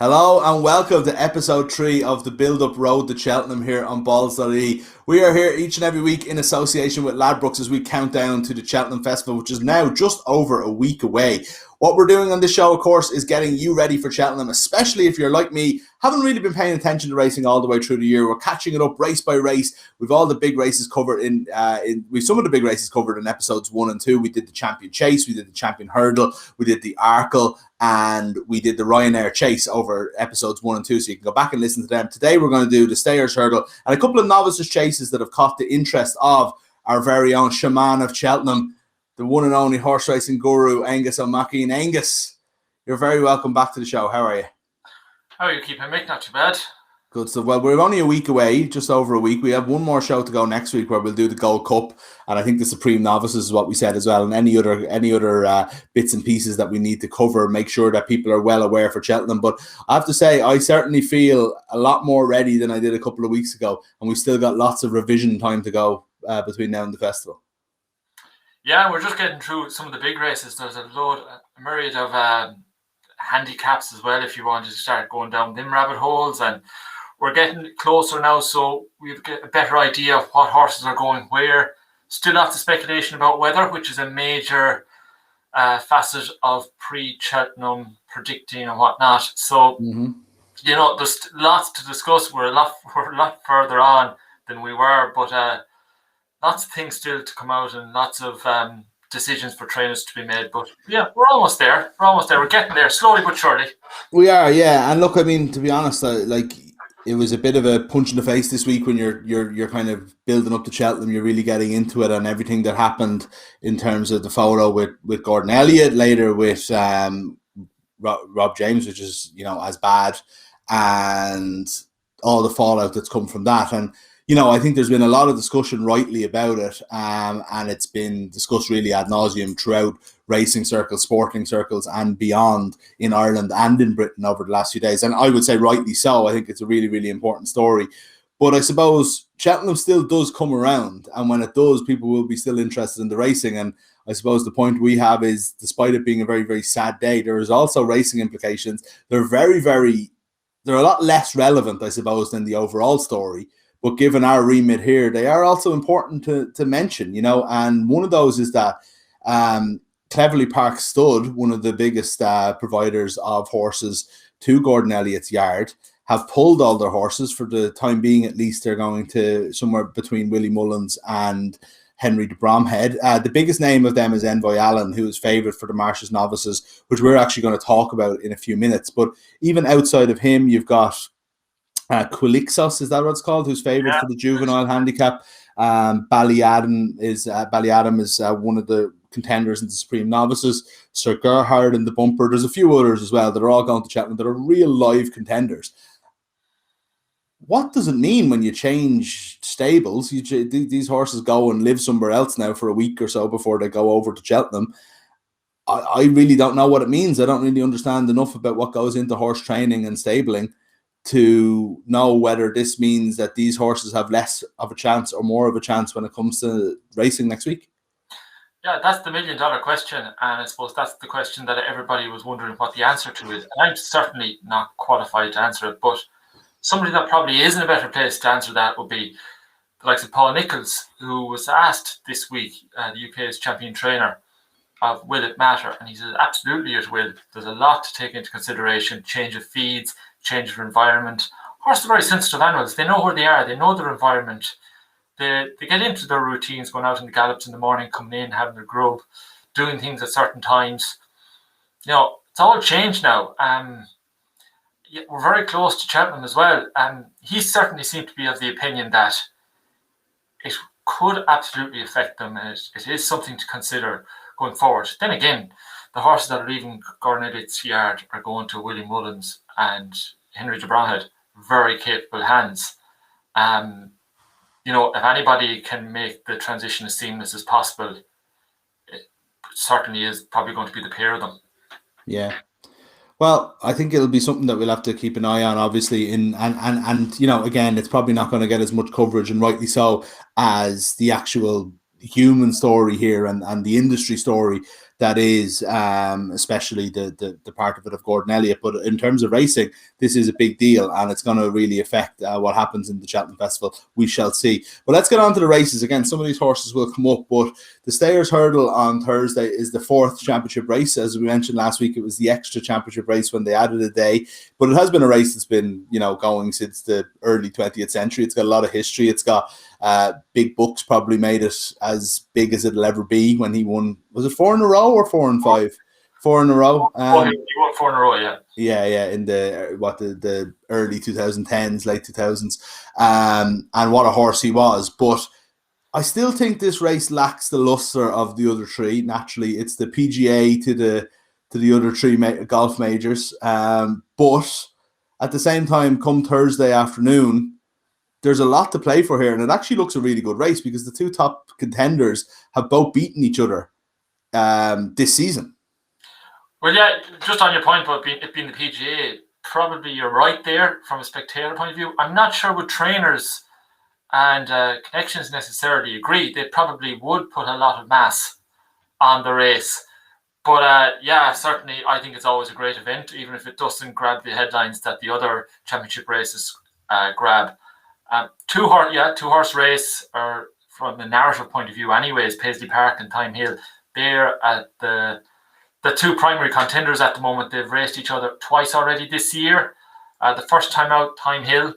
Hello and welcome to episode 3 of the build-up road to Cheltenham here on Balls.ie. We are here each and every week in association with Ladbrokes as we count down to the Cheltenham Festival, which is now just over a week away. What we're doing on this show, of course, is getting you ready for Cheltenham, especially if you're like me, haven't really been paying attention to racing all the way through the year. We're catching it up race by race. We've all the big races covered we've some of the big races covered in episodes 1 and 2. We did the Champion Chase, we did the Champion Hurdle, we did the Arkle, and we did the Ryanair Chase over episodes 1 and 2, so you can go back and listen to them. Today we're going to do the Stayers Hurdle and a couple of novices chases that have caught the interest of our very own shaman of Cheltenham, the one and only horse racing guru, Aonghus Ó Maicín. Aonghus, you're very welcome back to the show. How are you? How are you keeping, Mick? Not too bad. Good stuff. Well, we're only a week away, just over a week. We have one more show to go next week where we'll do the Gold Cup, and I think the Supreme Novices is what we said as well, and any other bits and pieces that we need to cover, make sure that people are well aware for Cheltenham. But I have to say, I certainly feel a lot more ready than I did a couple of weeks ago, and we've still got lots of revision time to go between now and the festival. Yeah, we're just getting through some of the big races. There's a myriad of handicaps as well if you wanted to start going down them rabbit holes, and we're getting closer now, so we've got a better idea of what horses are going where. Still lots of speculation about weather, which is a major facet of pre-Cheltenham predicting and whatnot. So, you know, there's lots to discuss. We're a lot further on than we were, but lots of things still to come out and lots of decisions for trainers to be made. But yeah, we're almost there. We're getting there slowly but surely. We are, yeah. And look, I mean, to be honest, it was a bit of a punch in the face this week when you're kind of building up to Cheltenham. You're really getting into it, and everything that happened in terms of the photo with Gordon Elliott, later with Rob James, which is, you know, as bad, and all the fallout that's come from that. And you know, I think there's been a lot of discussion rightly about it, and it's been discussed really ad nauseum throughout racing circles, sporting circles, and beyond in Ireland and in Britain over the last few days. And I would say rightly so. I think it's a really, really important story. But I suppose Cheltenham still does come around, and when it does, people will be still interested in the racing. And I suppose the point we have is, despite it being a very, very sad day, there is also racing implications. They're a lot less relevant, I suppose, than the overall story. But given our remit here, they are also important to mention, you know. And one of those is that Cleverly Park Stud, one of the biggest providers of horses to Gordon Elliott's yard, have pulled all their horses for the time being. At least they're going to somewhere between Willie Mullins and Henry de Bromhead. The biggest name of them is Envoy Allen, who is favoured for the Marsh Novices, which we're actually going to talk about in a few minutes. But even outside of him, you've got Quilixos, is that what it's called, who's favoured for the juvenile handicap. Ballyadam is one of the contenders in the Supreme Novices. Sir Gerhard in the bumper. There's a few others as well that are all going to Cheltenham that are real live contenders. What does it mean when you change stables? These horses go and live somewhere else now for a week or so before they go over to Cheltenham. I really don't know what it means. I don't really understand enough about what goes into horse training and stabling to know whether this means that these horses have less of a chance or more of a chance when it comes to racing next week. Yeah, that's the $1 million question, and I suppose that's the question that everybody was wondering what the answer to is. And I'm certainly not qualified to answer it, but somebody that probably is in a better place to answer that would be the likes of Paul Nicholls, who was asked this week, the UK's champion trainer, of will it matter? And he says, absolutely it will. There's a lot to take into consideration: change of feeds, change of environment. Horses are very sensitive animals. They know where they are. They know their environment. They get into their routines, going out in the gallops in the morning, coming in, having their grub, doing things at certain times. You know, it's all changed now. We're very close to Cheltenham as well. He certainly seemed to be of the opinion that it could absolutely affect them, and it is something to consider going forward. Then again, the horses that are leaving Gordon Elliott's yard are going to Willie Mullins and Henry de Bromhead, very capable hands. You know, if anybody can make the transition as seamless as possible, it certainly is probably going to be the pair of them. Yeah. Well, I think it'll be something that we'll have to keep an eye on, obviously. And you know, again, it's probably not going to get as much coverage, and rightly so, as the actual human story here and the industry story that is, especially the part of it of Gordon Elliott. But in terms of racing, this is a big deal, and it's going to really affect what happens in the Cheltenham Festival. We shall see. But let's get on to the races. Again, some of these horses will come up, but the Stayers Hurdle on Thursday is the 4th championship race. As we mentioned last week, it was the extra championship race when they added a day, but it has been a race that's been, going since the early 20th century. It's got a lot of history. It's got big books probably made it as big as it'll ever be when he won. Was it 4 in a row or 4 and 5? 4 in a row. He won 4 in a row, yeah. Yeah, in the early 2010s, late 2000s, and what a horse he was. But I still think this race lacks the luster of the other three. Naturally, it's the PGA to the other three golf majors, but at the same time, come Thursday afternoon, there's a lot to play for here, and it actually looks a really good race because the two top contenders have both beaten each other this season. Well, yeah, just on your point about it being the PGA, probably you're right there from a spectator point of view. I'm not sure with trainers and connections necessarily agree. They probably would put a lot of mass on the race. But certainly I think it's always a great event, even if it doesn't grab the headlines that the other championship races grab. Two horse race, or from a narrative point of view anyways, Paisley Park and Thyme Hill, they're at the two primary contenders at the moment. They've raced each other twice already this year. The first time out, Thyme Hill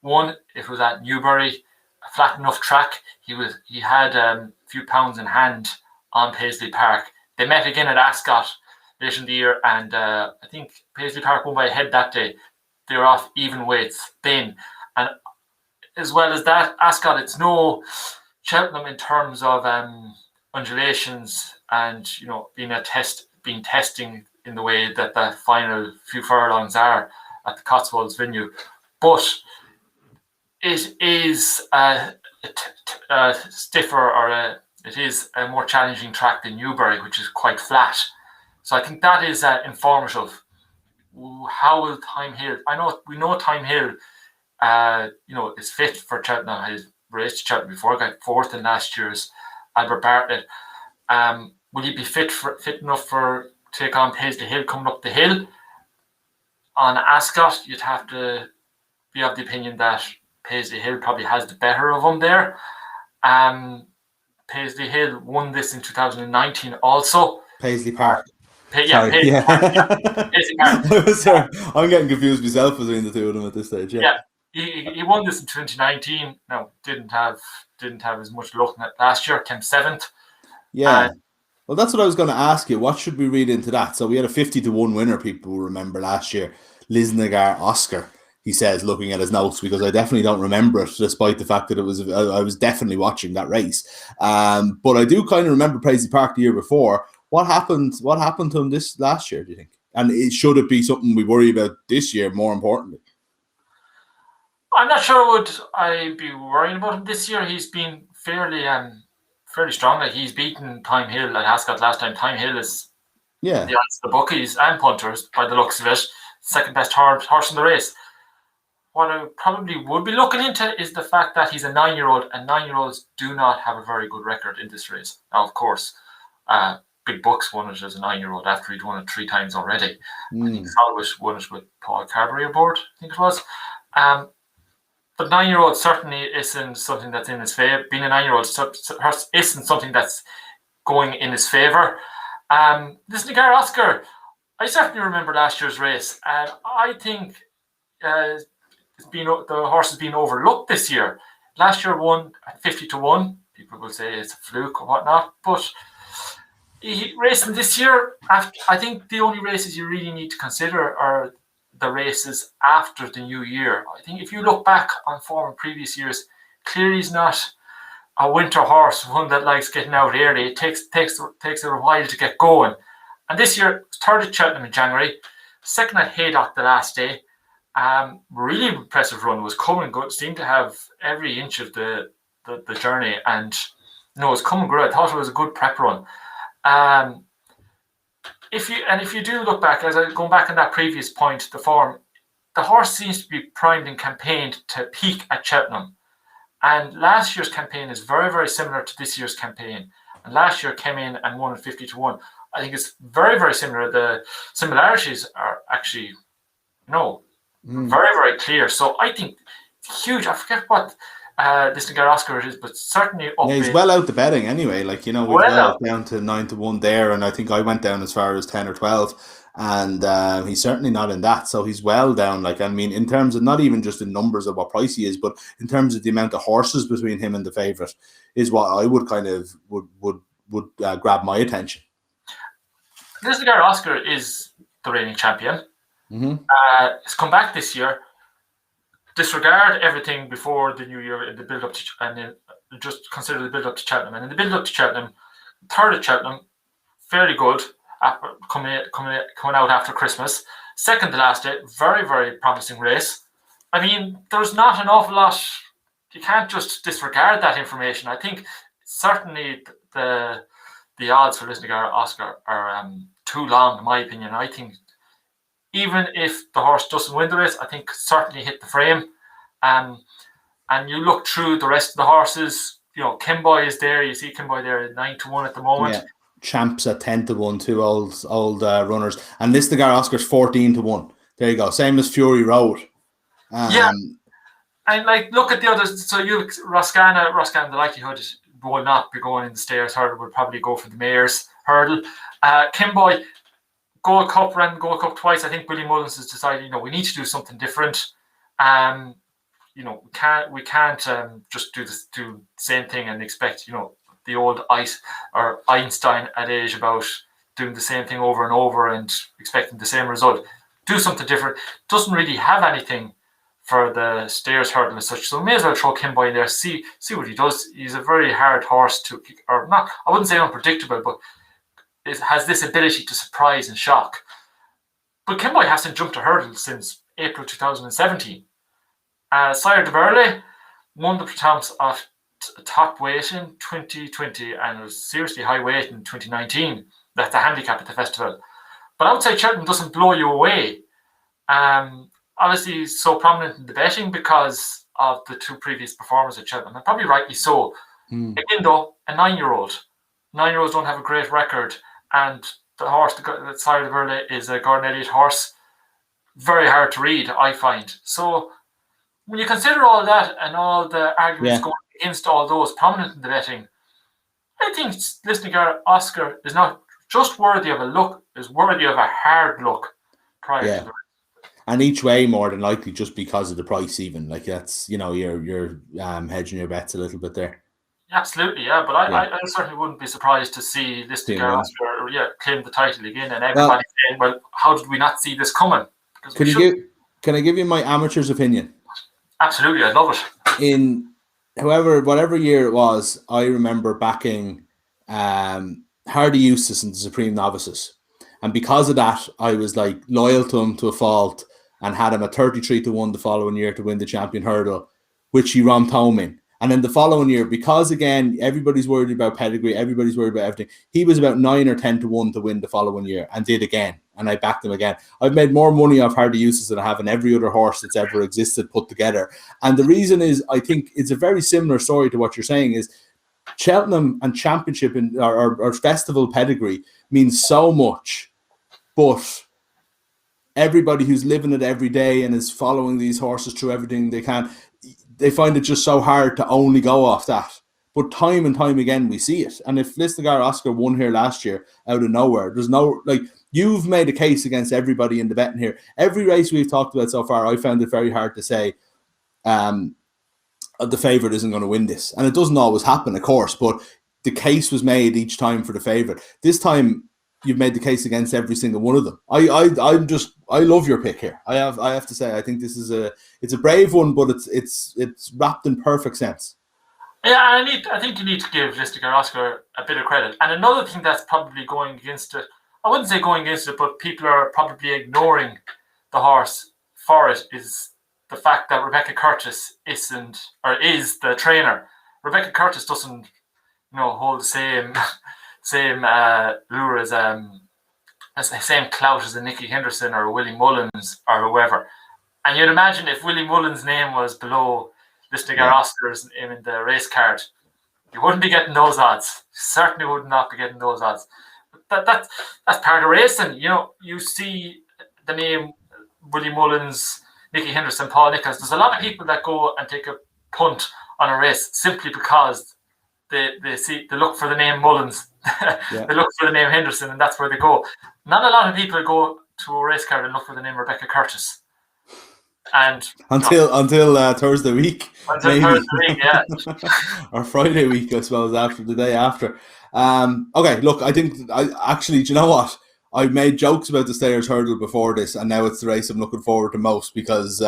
won. It was at Newbury, a flat enough track. He had a few pounds in hand on Paisley Park. They met again at Ascot later in the year, and I think Paisley Park won by a head that day. They were off even weights then. And as well as that, Ascot, it's no Cheltenham in terms of undulations and being testing in the way that the final few furlongs are at the Cotswolds venue. But it is stiffer, or it is a more challenging track than Newbury, which is quite flat. So I think that is informative. How will Thyme Hill? We know Thyme Hill, is fit for Cheltenham. He's raced Cheltenham before, got 4th in last year's Albert Bartlett. Will he be fit enough to take on Paisley Hill coming up the hill? On Ascot, you'd have to be of the opinion that Paisley Hill probably has the better of him there. Paisley Hill won this in 2019 also. Paisley Park. Paisley Park. Sorry, I'm getting confused myself between the two of them at this stage. Yeah, he won this in 2019. No, didn't have as much luck last year. Came 7th. Yeah. Well, that's what I was going to ask you. What should we read into that? So we had a 50-1 winner, people will remember last year. Lisnagar Oscar, he says, looking at his notes, because I definitely don't remember it, despite the fact that I was definitely watching that race. But I do kind of remember Paisley Park the year before. What happened to him this last year, do you think? And should it be something we worry about this year, more importantly? I'm not sure would I be worrying about him this year. He's been fairly strong. Like, he's beaten Thyme Hill at Ascot last time. Thyme Hill is the bookies and punters, by the looks of it, second best horse in the race. What I probably would be looking into is the fact that he's a 9-year-old, and 9-year-olds do not have a very good record in this race. Now, of course, Big Bucks won it as a 9-year-old after he'd won it 3 times already. I think Salwish won it with Paul Carberry aboard, I think it was. But 9-year-old certainly isn't something that's in his favour. Being a 9-year-old isn't something that's going in his favour. This Nagar Oscar, I certainly remember last year's race, and I think the horse has been overlooked this year. Last year won at 50-1. People will say it's a fluke or whatnot, but racing this year, I think the only races you really need to consider are the races after the new year. I think if you look back on form in previous years, clearly he's not a winter horse, one that likes getting out early. It takes a while to get going. And this year, 3rd at Cheltenham in January, 2nd at Haydock the last day. Really impressive run, was coming good, seemed to have every inch of the journey, and it was coming good. I thought it was a good prep run. If you do look back, as I going back on that previous point, the form, the horse seems to be primed and campaigned to peak at Cheltenham. And last year's campaign is very, very similar to this year's campaign. And last year came in and won at 50-1. I think it's very, very similar. The similarities are actually, very, very clear. So I think it's huge. I forget what Lisnagar Oscar it is, but certainly up. Yeah, he's well out the betting anyway. Like, we've Well down to 9-1 there, and I think I went down as far as 10 or 12, and he's certainly not in that. So he's well down. Like, I mean, in terms of not even just in numbers of what price he is, but in terms of the amount of horses between him and the favourite is what I would kind of would grab my attention. Lisnagar Oscar is the reigning champion. He's come back this year. Disregard everything before the new year in the build up to, and then just consider the build up to Cheltenham. And in the build up to Cheltenham, third at Cheltenham, fairly good, coming out after Christmas. Second to last day, very, very promising race. I mean, there's not an awful lot. You can't just disregard that information. I think certainly the odds for Lisnagar Oscar are too long, in my opinion. I think even if the horse doesn't win the race, I think certainly hit the frame. And you look through the rest of the horses, Kimboy is there. You see Kimboy there at 9-1 at the moment. Yeah. Champs at 10-1, two old runners. And Lisnagar Oscar's 14-1. There you go. Same as Fury Road. Yeah. And look at the others. So Roscana, the likelihood will not be going in the Stayers hurdle, will probably go for the Mayor's hurdle. Kimboy, Gold Cup, ran Gold Cup twice. I think Willie Mullins has decided, we need to do something different. We can't just do the same thing and expect, the old Einstein adage about doing the same thing over and over and expecting the same result. Do something different. Doesn't really have anything for the Stayers hurdle as such, so we may as well throw Kimboy in there, see what he does. He's a very hard horse to kick, or not, I wouldn't say unpredictable, but it has this ability to surprise and shock. But Kimboy hasn't jumped a hurdle since April 2017. Sire de Verley won the Pretemps at top weight in 2020 and was seriously high weight in 2019. That's the handicap at the festival. But outside Cheltenham doesn't blow you away. Obviously, he's so prominent in the betting because of the two previous performers at Cheltenham, and probably rightly so. Again, though, a 9-year-old. 9-year-olds don't have a great record, and the horse, the Sire de Verley, is a Gordon Elliott horse. Very hard to read, I find. So when you consider all that and all the arguments going against all those prominent in the betting, I think Lisnagar Oscar is not just worthy of a look, is worthy of a hard look prior to the race. And each way more than likely just because of the price even. Like that's, you're hedging your bets a little bit there. Absolutely, yeah. But I certainly wouldn't be surprised to see Lisnagar Oscar claim the title again and everybody saying, well, how did we not see this coming? Can I give you my amateur's opinion? Absolutely, I love it. In whatever year it was, I remember backing Hardy Eustace and the Supreme Novices. And because of that, I was loyal to him to a fault and had him at 33-1 the following year to win the champion hurdle, which he romped home in. And then the following year, because again, everybody's worried about pedigree, everybody's worried about everything, he was about 9 or 10-1 to win the following year and did again. And I backed him again. I've made more money off Hardy Eustace than I have in every other horse that's ever existed put together. And the reason is, I think it's a very similar story to what you're saying is Cheltenham and championship or festival pedigree means so much, but everybody who's living it every day and is following these horses through everything they can, they find it just so hard to only go off that. But time and time again, we see it. And if Lisnagar Oscar won here last year out of nowhere, there's no, you've made a case against everybody in the betting here. Every race we've talked about so far, I found it very hard to say the favourite isn't going to win this. And it doesn't always happen, of course, but the case was made each time for the favourite. This time, you've made the case against every single one of them. I love your pick here. I have to say, I think this is it's a brave one, but it's wrapped in perfect sense. Yeah, I think you need to give Lisnagar Oscar a bit of credit. And another thing that's probably going against it, I wouldn't say going against it, but people are probably ignoring the horse for it, is the fact that Rebecca Curtis is the trainer. Rebecca Curtis doesn't, hold the same lure as the same clout as a Nicky Henderson or a Willie Mullins or whoever. And you'd imagine if Willie Mullins' name was below Lisnagar Oscar's in the race card, you wouldn't be getting those odds. You certainly would not be getting those odds. But that's part of racing. You know, you see the name Willie Mullins, Nicky Henderson, Paul Nicholls. There's a lot of people that go and take a punt on a race simply because they look for the name Mullins, they look for the name Henderson, and that's where they go. Not a lot of people go to a race card and look for the name Rebecca Curtis. And until Thursday week, maybe. Thursday week, yeah, or Friday week, I suppose, after the day after. Okay, look, I think do you know what? I made jokes about the Stayers Hurdle before this, and now it's the race I'm looking forward to most, because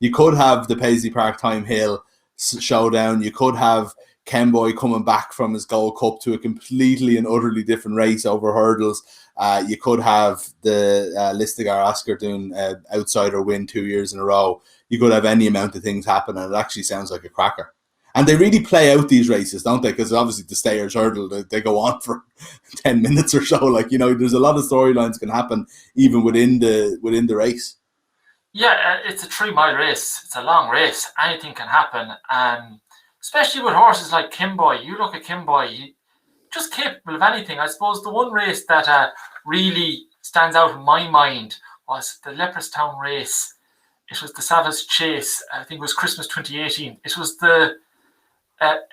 you could have the Paisley Park Time Hill showdown. You could have Ken Boy coming back from his Gold Cup to a completely and utterly different race over hurdles. You could have the Listigar Oscar doing outsider win 2 years in a row. You could have any amount of things happen, and it actually sounds like a cracker. And they really play out these races, don't they? Because obviously the Stayers Hurdle, they go on for 10 minutes or so. Like, you know, there's a lot of storylines can happen even within the race. Yeah, it's a 3 mile race. It's a long race. Anything can happen. Especially with horses like Kimboy. You look at Kimboy, he's just capable of anything. I suppose the one race that really stands out in my mind was the Leopardstown race. It was the Savage Chase. I think it was Christmas 2018. It was the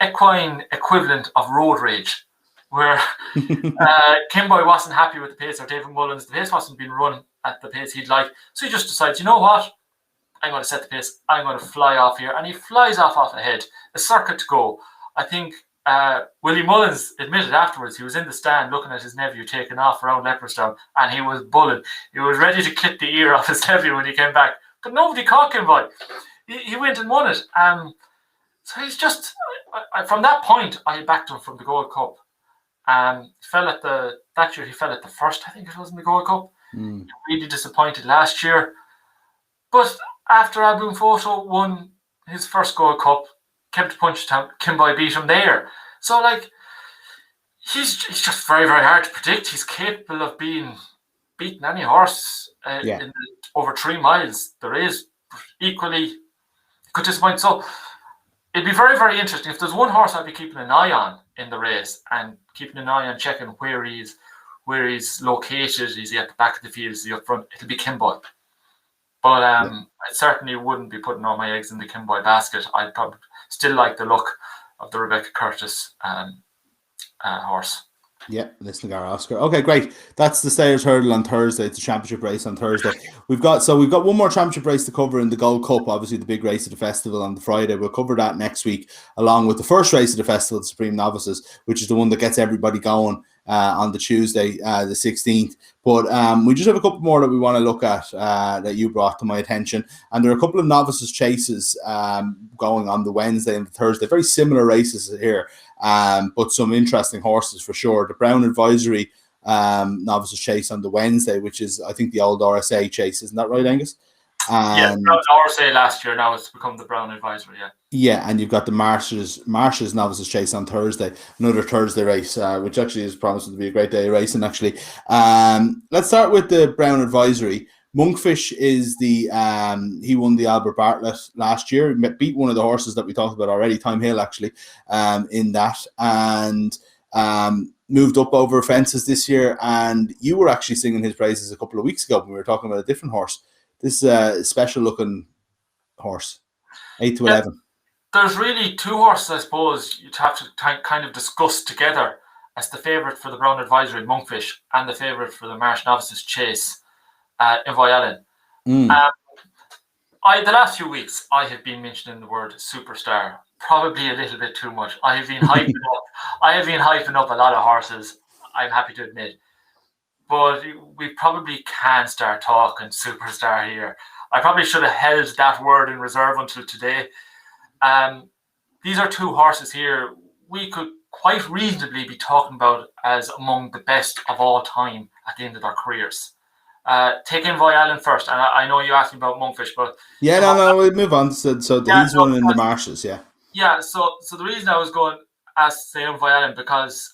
equine equivalent of road rage, where Kimboy wasn't happy with the pace, or David Mullins. The pace wasn't being run at the pace he'd like. So he just decides, you know what? I'm going to set the pace. I'm going to fly off here. And he flies off ahead. A circuit to go. I think Willie Mullins admitted afterwards he was in the stand looking at his nephew taking off around Leopardstown, and he was bulling. He was ready to clip the ear off his nephew when he came back. But nobody caught Kimboy. He went and won it. So he's just, from that point, I backed him from the Gold Cup. That year he fell at the first, I think it was, in the Gold Cup. Really disappointed last year. But after Alboon Photo won his first Gold Cup, kept punch down, Kimboy beat him there. So, like, he's just very, very hard to predict. He's capable of beating any horse over 3 miles. There is equally could disappoint. So it'd be very, very interesting. If there's one horse I'd be keeping an eye on in the race, and keeping an eye on checking where he's located. Is he at the back of the field? Is he up front? It'll be Kimboy. But I certainly wouldn't be putting all my eggs in the Kimboy basket. I'd probably still like the look of the Rebecca Curtis horse. Yeah, Listigar Oscar. Okay, great. That's the Stayers Hurdle on Thursday. It's a championship race on Thursday. We've got one more championship race to cover in the Gold Cup. Obviously, the big race of the festival on the Friday. We'll cover that next week, along with the first race of the festival, the Supreme Novices, which is the one that gets everybody going on the Tuesday, the 16th. But we just have a couple more that we want to look at that you brought to my attention. And there are a couple of Novices chases going on the Wednesday and the Thursday. Very similar races here, but some interesting horses for sure. The Brown Advisory Novices chase on the Wednesday, which is, I think, the old RSA chase. Isn't that right, Angus? Yeah, RSA last year. Now it's become the Brown Advisory, yeah. Yeah, and you've got the Marsh's Novices Chase on Thursday, another Thursday race, which actually is promising to be a great day of racing, actually. Let's start with the Brown Advisory. Monkfish is he won the Albert Bartlett last year, beat one of the horses that we talked about already, Time Hill, actually, in that, and moved up over fences this year. And you were actually singing his praises a couple of weeks ago when we were talking about a different horse. This special looking horse, 8 to 11. There's really two horses, I suppose, you'd have to kind of discuss together as the favourite for the Brown Advisory, Monkfish, and the favourite for the Marsh Novices Chase, Invoy Allen. The last few weeks, I have been mentioning the word superstar, probably a little bit too much. I have been hyping up a lot of horses, I'm happy to admit. But we probably can start talking superstar here. I probably should have held that word in reserve until today. These are two horses here we could quite reasonably be talking about as among the best of all time at the end of their careers. Take Invoy Allen first, and I know you asked me about Monkfish, but we'll move on. So he's one in the Marshes, yeah. So the reason I was going as say Invoy Allen because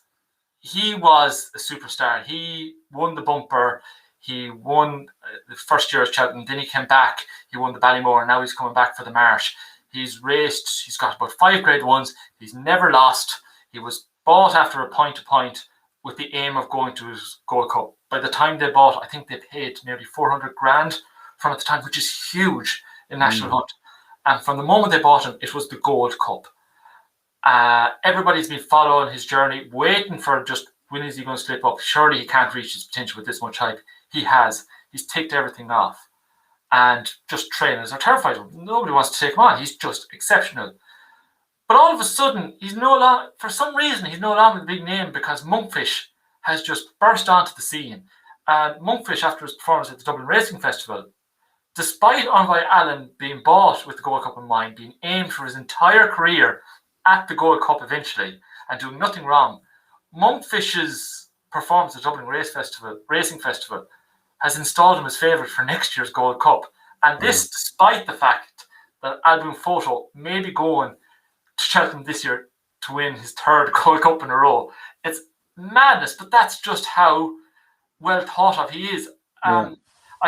he was a superstar. He won the bumper. He won the first year at Cheltenham. Then he came back. He won the Ballymore, and now he's coming back for the Marsh. He's raced. He's got about 5 Grade 1s. He's never lost. He was bought after a point-to-point with the aim of going to his Gold Cup. By the time they bought, I think they paid nearly 400 grand from at the time, which is huge in National Hunt. And from the moment they bought him, it was the Gold Cup. Everybody's been following his journey, waiting for just when is he going to slip up. Surely he can't reach his potential with this much hype. He has. He's ticked everything off. And just trainers are terrified of him. Nobody wants to take him on. He's just exceptional. But all of a sudden, for some reason, he's no longer the big name because Monkfish has just burst onto the scene. And Monkfish, after his performance at the Dublin Racing Festival, despite Envoy Allen being bought with the Gold Cup in mind, being aimed for his entire career at the Gold Cup eventually, and doing nothing wrong, Monkfish's performance at the Dublin Racing Festival has installed him as favourite for next year's Gold Cup. And this despite the fact that Album Photo may be going to Cheltenham this year to win his third Gold Cup in a row. It's madness, but that's just how well thought of he is. I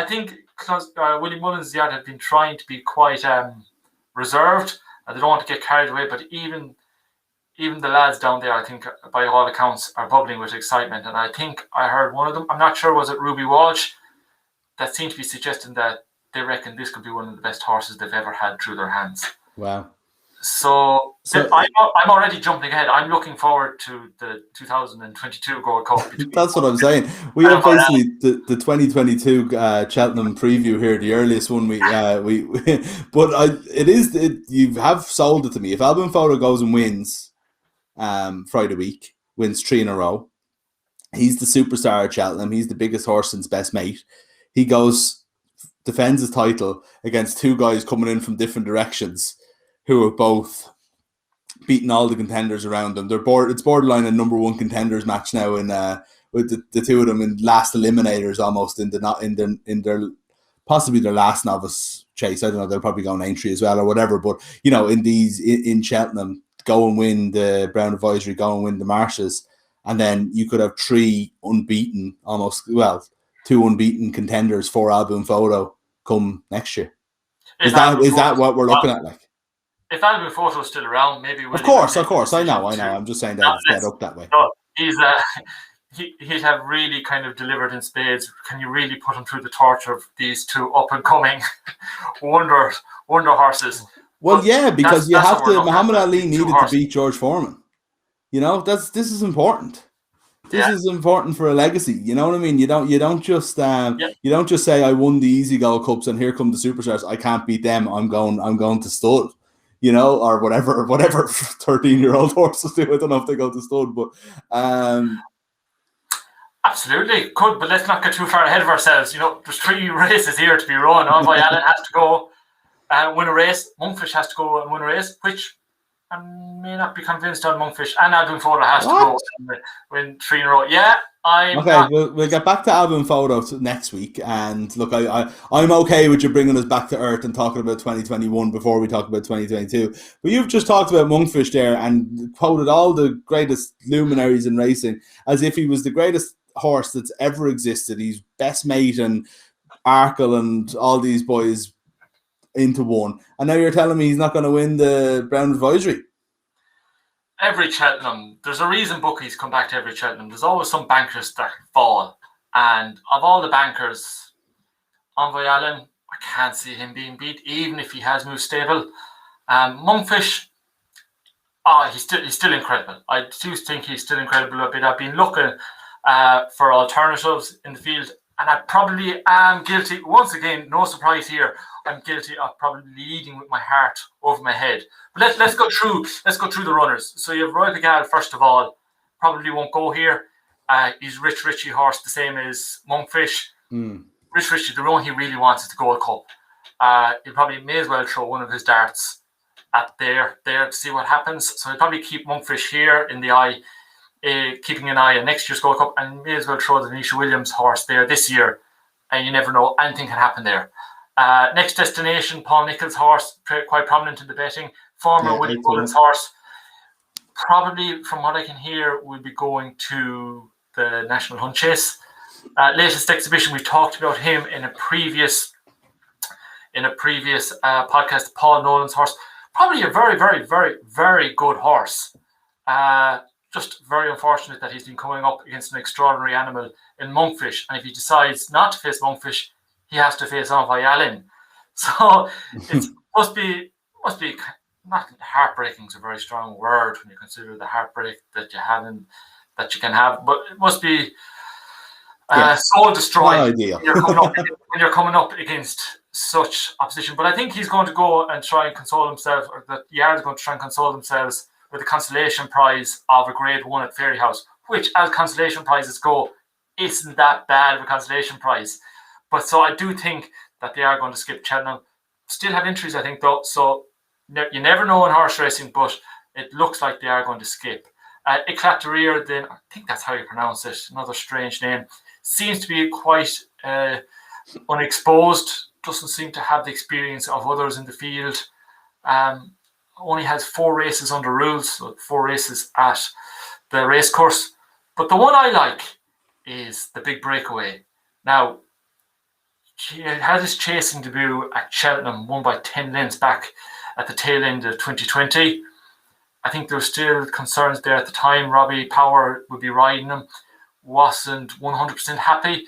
think because Willie Mullins the have been trying to be quite reserved, and they don't want to get carried away, but even the lads down there, I think, by all accounts, are bubbling with excitement. And I think I heard one of them, I'm not sure, was it Ruby Walsh, that seemed to be suggesting that they reckon this could be one of the best horses they've ever had through their hands. Wow. So I'm already jumping ahead. I'm looking forward to the 2022 Gold Cup. That's what I'm saying. We have basically the 2022 Cheltenham preview here, the earliest one you have sold it to me. If Album Photo goes and wins Friday week, wins 3 in a row, he's the superstar at Cheltenham. He's the biggest horse since Best Mate. He defends his title against two guys coming in from different directions, who have both beaten all the contenders around them. It's borderline a number one contenders match now, in with the two of them in last eliminators almost in their possibly their last novice chase. I don't know. They'll probably go on entry as well or whatever. But in Cheltenham, go and win the Brown Advisory, go and win the Marshes, and then you could have two unbeaten contenders for Album Photo come next year. Is that what we're looking at? Like, if Album Photo is still around, maybe of course. I know. I'm just saying that it's set up that way. No, he'd have really kind of delivered in spades. Can you really put him through the torture of these two up and coming wonder horses? Well, because you have to. Muhammad Ali needed to beat George Foreman. This is important. This is important for a legacy. You know what I mean? You don't just say I won the Easy Gold Cups and here come the superstars. I can't beat them. I'm going to stud. Or whatever 13-year-old horses do. I don't know if they go to stud, but absolutely could. But let's not get too far ahead of ourselves. There's 3 races here to be run. Envoy Allen has to go and win a race. Monkfish has to go and win a race, which I may not be convinced on. Monkfish and Album Photo has to go and win 3 in a row. Yeah. We'll get back to Album Photo next week, and look, I'm okay with you bringing us back to earth and talking about 2021 before we talk about 2022. But you've just talked about Monkfish there and quoted all the greatest luminaries in racing as if he was the greatest horse that's ever existed. He's Best Mate and Arkle and all these boys into one, and now you're telling me he's not going to win the Brown Advisory. Every Cheltenham, there's a reason bookies come back to every Cheltenham. There's always some bankers that fall. And of all the bankers, Envoy Allen, I can't see him being beat, even if he has moved stable. Monkfish, he's still incredible. I do think he's still incredible a bit. I've been looking for alternatives in the field, and I probably am guilty. Once again, no surprise here. I'm guilty of probably leading with my heart over my head. But let's go through the runners. So you have Roy the Gal, first of all, probably won't go here. He's Rich Richie horse, the same as Monkfish. Rich Richie, the one he really wants is the Gold Cup. He probably may as well throw one of his darts at there to see what happens. So he'll probably keep Monkfish here in the eye, keeping an ite on next year's Gold Cup, and may as well throw the Nisha Williams horse there this year. And you never know, anything can happen there. Next destination, Paul Nicholls' horse, quite prominent in the betting. Former Willie Mullins' horse, probably from what I can hear, will be going to the National Hunt Chase. Latest exhibition, we talked about him in a previous podcast. Paul Nolan's horse, probably a very, very, very, very good horse. just very unfortunate that he's been coming up against an extraordinary animal in Monkfish. And if he decides not to face Monkfish, he has to face Aonghus. So it must be not heartbreaking is a very strong word when you consider the heartbreak that you can have, but it must be soul destroying when you're coming up against such opposition. But I think he's going to go and try and console himself, or that the Yard is going to try and console themselves with the consolation prize of a Grade 1 at Fairyhouse, which, as consolation prizes go, isn't that bad of a consolation prize. But so I do think that they are going to skip Cheltenham. Still have entries, I think, though. So you never know in horse racing, but it looks like they are going to skip. Eclaterir, then, I think that's how you pronounce it, another strange name, seems to be quite unexposed, doesn't seem to have the experience of others in the field. Only has 4 races under rules, so 4 races at the racecourse. But the one I like is the Big Breakaway. Now, he had his chasing debut at Cheltenham, won by 10 lengths back at the tail end of 2020. I think there were still concerns there at the time. Robbie Power would be riding him. Wasn't 100% happy.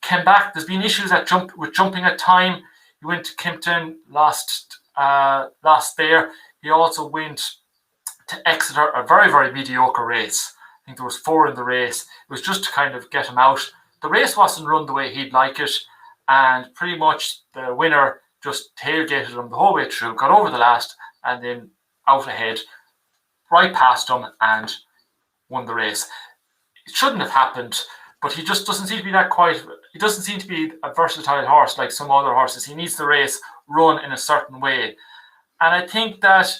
Came back. There's been issues with jumping at time. He went to Kempton, lost there. He also went to Exeter, a very, very mediocre race. I think there was 4 in the race. It was just to kind of get him out. The race wasn't run the way he'd like it, and pretty much the winner just tailgated him the whole way through, got over the last, and then out ahead, right past him, and won the race. It shouldn't have happened, but he just doesn't seem to be that quite. He doesn't seem to be a versatile horse like some other horses. He needs the race run in a certain way. And I think that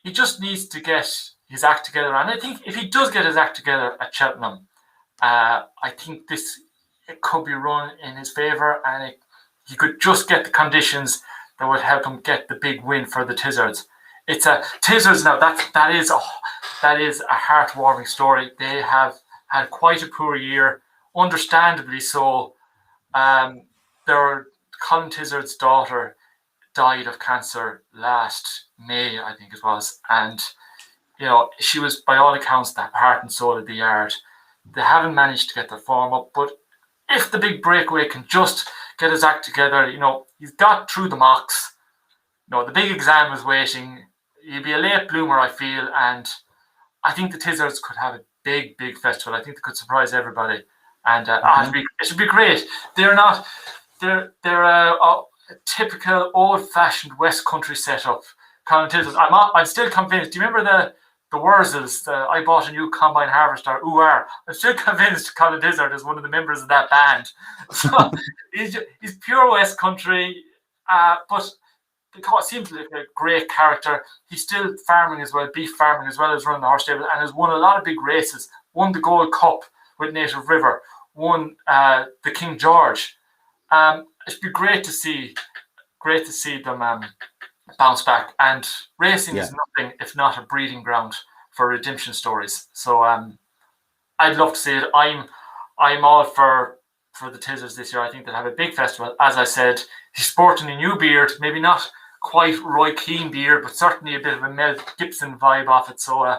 he just needs to get his act together. And I think if he does get his act together at Cheltenham, I think it could be run in his favour, and he could just get the conditions that would help him get the big win for the Tizzards. It's a Tizzards now. That is a heartwarming story. They have had quite a poor year, understandably so. Colin Tizzard's daughter died of cancer last May, I think it was, and she was, by all accounts, the heart and soul of the Yard. They haven't managed to get their form up, but if the Big Breakaway can just get his act together, he's got through the mocks. The big exam is waiting. He'll be a late bloomer, I feel, and I think the Tizzards could have a big, big festival. I think they could surprise everybody, and it should be great. They're a typical old-fashioned West Country setup. Colin Tizzards. I'm still convinced. Do you remember the Wurzels? I bought a new combine harvester. I'm still convinced Colin Tizzard is one of the members of that band. So he's pure West Country, but because seems like a great character. He's still farming as well, beef farming as well as running the horse stable, and has won a lot of big races. Won the Gold Cup with Native River. Won the King George. It'd be great to see them bounce back. And racing is nothing if not a breeding ground for redemption stories. So I'd love to see it. I'm all for the Tizzards this year. I think they'll have a big festival. As I said, he's sporting a new beard, maybe not quite Roy Keane beard, but certainly a bit of a Mel Gibson vibe off it. So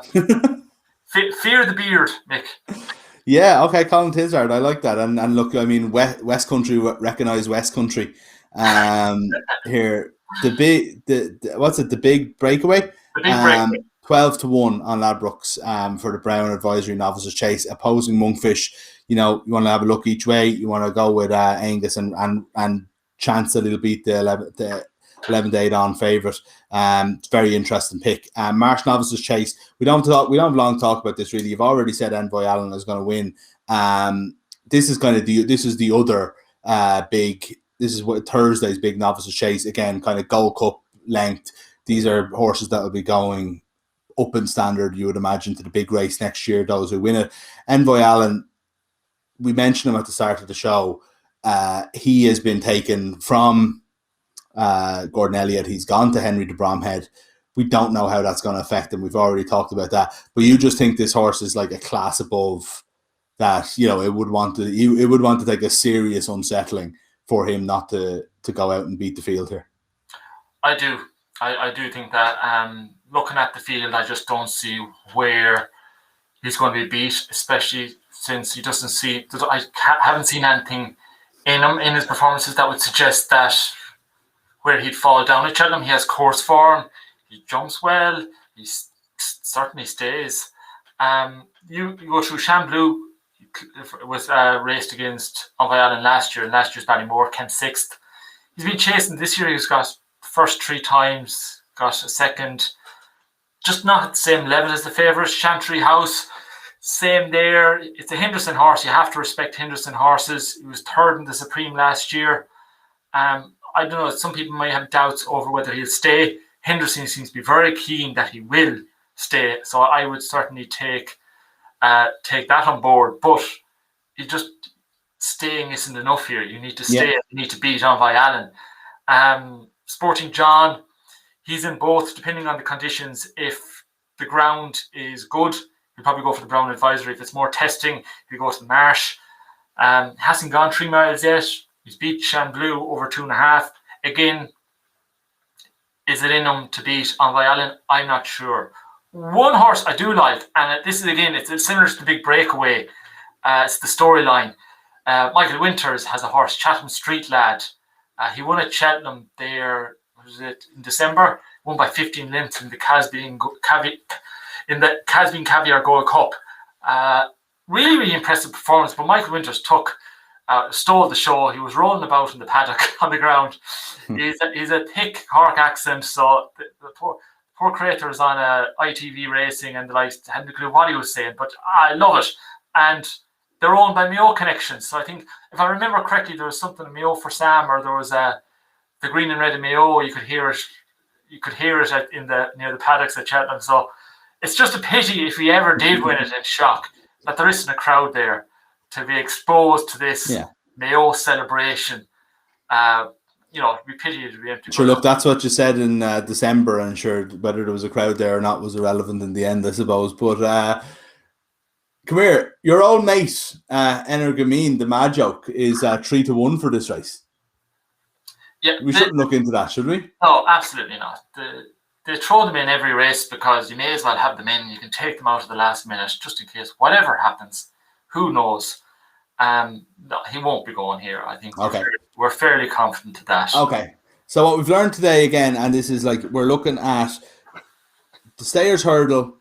fear the beard, Mick. Yeah, okay, Colin Tizzard, I like that. And look, I mean, West Country recognise West Country. Here, the Big Breakaway? The Big Breakaway. 12-1 on Ladbrokes for the Brown Advisory Novices Chase, opposing Monkfish. You want to have a look each way. You want to go with Aonghus and chance that he'll beat the 11th on favourite. It's a very interesting pick. Marsh Novices Chase. We don't have long talk about this really. You've already said Envoy Allen is going to win. This is the other big. This is what Thursday's big Novices Chase, again, kind of Gold Cup length. These are horses that will be going up in standard, you would imagine, to the big race next year, those who win it. Envoy Allen, we mentioned him at the start of the show. He has been taken from Gordon Elliott. He's gone to Henry de Bromhead. We don't know how that's going to affect him. We've already talked about that. But you just think this horse is like a class above that. It would want to take a serious unsettling for him not to go out and beat the field here. I do. I do think that. Looking at the field, I just don't see where he's going to be beat, especially since he doesn't see. I haven't seen anything in him in his performances that would suggest that where he'd fall down at Cheltenham. He has course form. He jumps well. He certainly stays. You go through Shamblu. Was raced against Aonghus last year, and last year's Ballymore came 6th. He's been chasing this year. He's got first 3 times, got a second. Just not at the same level as the favourite. Chantry House, same there. It's a Henderson horse. You have to respect Henderson horses. He was 3rd in the Supreme last year. I don't know. Some people might have doubts over whether he'll stay. Henderson seems to be very keen that he will stay. So I would certainly take that on board, but staying isn't enough here. You need to stay. Yeah. You need to beat Aonghus. Sporting John, he's in both, depending on the conditions. If the ground is good, he'll probably go for the Brown Advisory. If it's more testing, he'll go to the Marsh. Hasn't gone 3 miles yet. He's beat Shamblu over 2.5. Again, is it in him to beat Aonghus? I'm not sure. One horse I do like, and this is again, it's similar to the Big Breakaway. It's the storyline. Michael Winters has a horse, Chatham Street Lad. He won at Cheltenham there. In December? Won by 15 lengths in the Casbin Caviar Gold Cup. Really, really impressive performance. But Michael Winters stole the show. He was rolling about in the paddock on the ground. He's a thick Cork accent, so the poor creator is on ITV Racing and the likes. I hadn't a clue what he was saying, but I love it. And they're owned by Mayo Connections. So I think, if I remember correctly, there was something Mayo for Sam, or there was the green and red of Mayo. You could hear it. You could hear it near the paddocks at Cheltenham. So it's just a pity if he ever did win it in shock that there isn't a crowd there to be exposed to this Mayo celebration. It'd be pity to be empty. Sure, look, that's what you said in December, and sure, whether there was a crowd there or not was irrelevant in the end, I suppose. But come here, your old mate, Energamine, the mad joke, is 3-1 for this race. Yeah, we shouldn't look into that, should we? No, absolutely not. They throw them in every race because you may as well have them in. You can take them out at the last minute just in case whatever happens. Who knows? No, he won't be going here. I think we're fairly confident of that. Okay. So what we've learned today again, and this is we're looking at the Stayers Hurdle,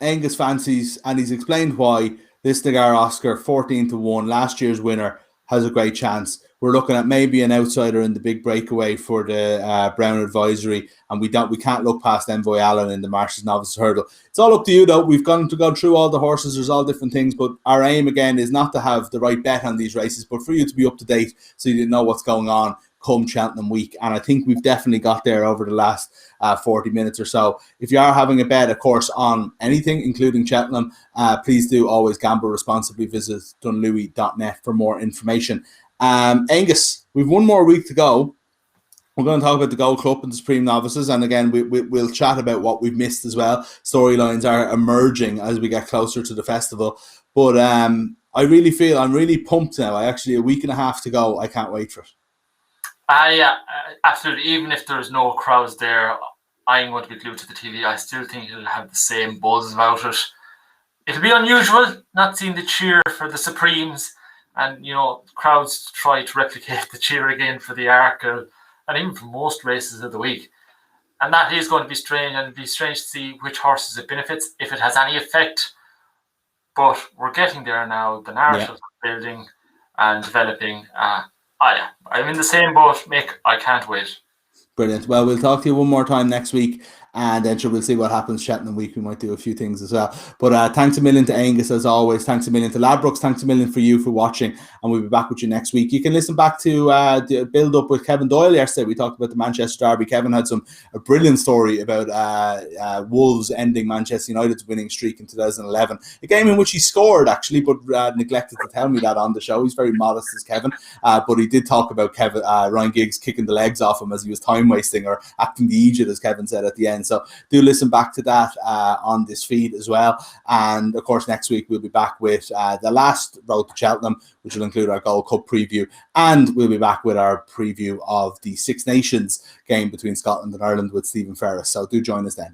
Aonghus fancies, and he's explained why this Nagar Oscar 14-1, last year's winner, has a great chance. We're looking at maybe an outsider in the Big Breakaway for the Brown Advisory, and we can't look past Envoy Allen in the Marsh Novices Hurdle. It's all up to you, though. We've gone to go through all the horses. There's all different things, but our aim again is not to have the right bet on these races, but for you to be up to date so you know what's going on come Cheltenham week. And I think we've definitely got there over the last 40 minutes or so. If you are having a bet, of course, on anything, including Cheltenham, please do always gamble responsibly. Visit dunlewy.net for more information. Aonghus, we've one more week to go. We're going to talk about the Gold Club and the Supreme Novices, and again we'll chat about what we've missed as well. Storylines are emerging as we get closer to the festival, but I really feel I'm really pumped now. A week and a half to go. I can't wait for it. Yeah, absolutely. Even if there's no crowds there, I'm going to be glued to the TV. I still think it'll have the same buzz about it. It'll be unusual not seeing the cheer for the Supremes. And, crowds try to replicate the cheer again for the Arkle and even for most races of the week. And that is going to be strange, and it'll be strange to see which horses it benefits, if it has any effect. But we're getting there now. The narratives are building and developing. I'm in the same boat, Mick. I can't wait. Brilliant. Well, we'll talk to you one more time next week, and then we'll see what happens Cheltenham week. We might do a few things as well. But thanks a million to Aonghus as always. Thanks a million to Ladbrokes. Thanks a million for you for watching, and we'll be back with you next week. You can listen back to the build up with Kevin Doyle yesterday. We talked about the Manchester Derby. Kevin had a brilliant story about Wolves ending Manchester United's winning streak in 2011, a game in which he scored actually, but neglected to tell me that on the show. He's very modest as Kevin, but he did talk about Ryan Giggs kicking the legs off him as he was time wasting or acting the idiot, as Kevin said at the end. So do listen back to that on this feed as well. And of course, next week we'll be back with the last Road to Cheltenham, which will include our Gold Cup preview. And we'll be back with our preview of the Six Nations game between Scotland and Ireland with Stephen Ferris. So do join us then.